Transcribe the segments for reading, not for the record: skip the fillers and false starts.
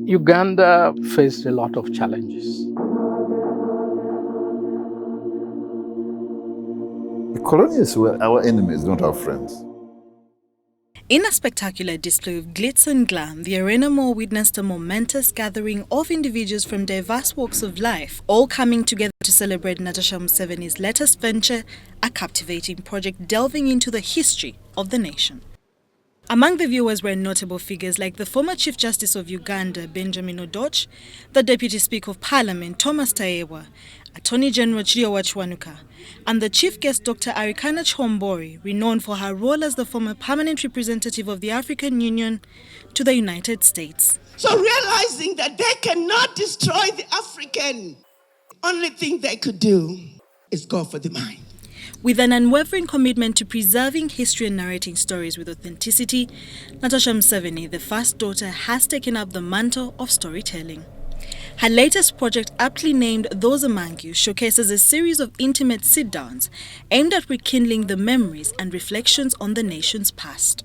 Uganda faced a lot of challenges. The colonists were our enemies, not our friends. In a spectacular display of glitz and glam, the Arena Mall witnessed a momentous gathering of individuals from diverse walks of life, all coming together to celebrate Natasha Museveni's latest venture, a captivating project delving into the history of the nation. Among the viewers were notable figures like the former Chief Justice of Uganda, Benjamin Odoch, the Deputy Speaker of Parliament, Thomas Tayewa, Attorney General Chiriowa Chwanuka, and the Chief Guest Dr. Arikana Chihombori, renowned for her role as the former permanent representative of the African Union to the United States. So realizing that they cannot destroy the African, only thing they could do is go for the mind. With an unwavering commitment to preserving history and narrating stories with authenticity, Natasha Museveni, the first daughter, has taken up the mantle of storytelling. Her latest project, aptly named Those Among You, showcases a series of intimate sit-downs aimed at rekindling the memories and reflections on the nation's past.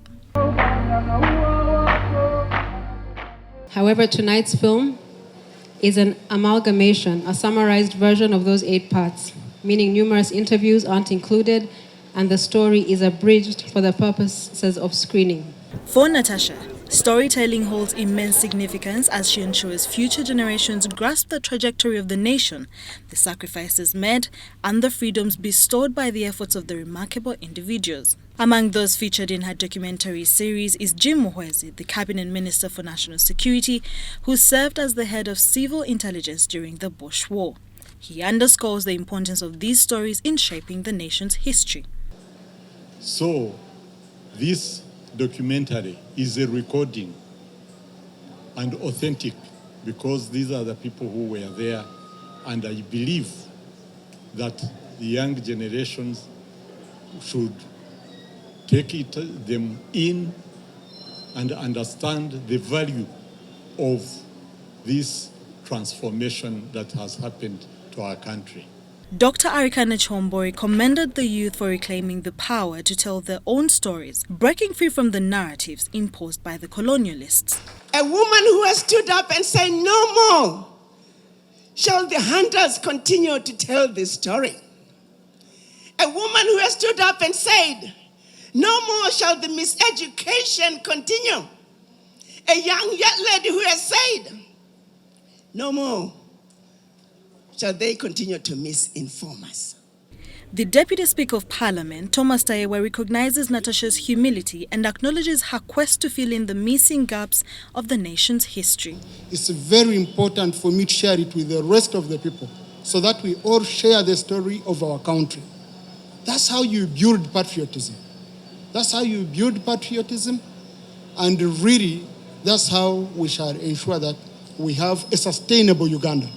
However, tonight's film is an amalgamation, a summarized version of those 8 parts, meaning numerous interviews aren't included and the story is abridged for the purposes of screening. For Natasha, storytelling holds immense significance as she ensures future generations grasp the trajectory of the nation, the sacrifices made, and the freedoms bestowed by the efforts of the remarkable individuals. Among those featured in her documentary series is Jim Muhwezi, the Cabinet Minister for National Security, who served as the head of civil intelligence during the Bush War. He underscores the importance of these stories in shaping the nation's history. So, this documentary is a recording and authentic because these are the people who were there, and I believe that the young generations should take them in and understand the value of this transformation that has happened to our country. Dr. Arikana Chihombori commended the youth for reclaiming the power to tell their own stories, breaking free from the narratives imposed by the colonialists. A woman who has stood up and said, no more shall the hunters continue to tell this story. A woman who has stood up and said, no more shall the miseducation continue. A young lady who has said, no more shall they continue to misinform us. The Deputy Speaker of Parliament, Thomas Tayewa, recognizes Natasha's humility and acknowledges her quest to fill in the missing gaps of the nation's history. It's very important for me to share it with the rest of the people so that we all share the story of our country. That's how you build patriotism. That's how you build patriotism, and really, that's how we shall ensure that we have a sustainable Uganda.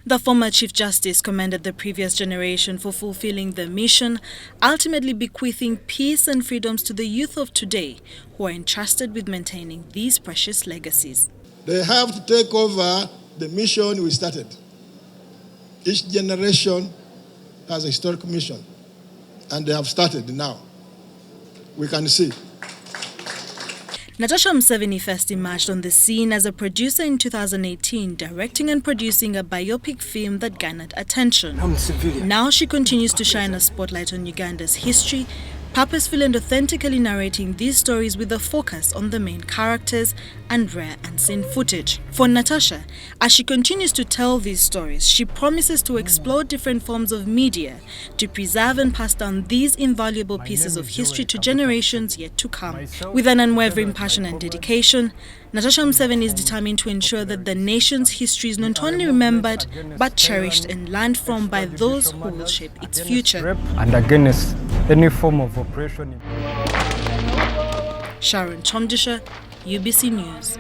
The former Chief Justice commended the previous generation for fulfilling their mission, ultimately bequeathing peace and freedoms to the youth of today, who are entrusted with maintaining these precious legacies. They have to take over the mission we started. Each generation has a historic mission, and they have started now. We can see. Natasha Museveni first emerged on the scene as a producer in 2018, directing and producing a biopic film that garnered attention. Now she continues to shine a spotlight on Uganda's history, purposefully and authentically narrating these stories with a focus on the main characters and rare unseen footage. For Natasha, as she continues to tell these stories, she promises to explore different forms of media to preserve and pass down these invaluable pieces of history to generations yet to come. With an unwavering passion and dedication, Natasha Museveni is determined to ensure that the nation's history is not only remembered but cherished and learned from by those who will shape its future. And against any form of oppression. Sharon Chomdisha, UBC News.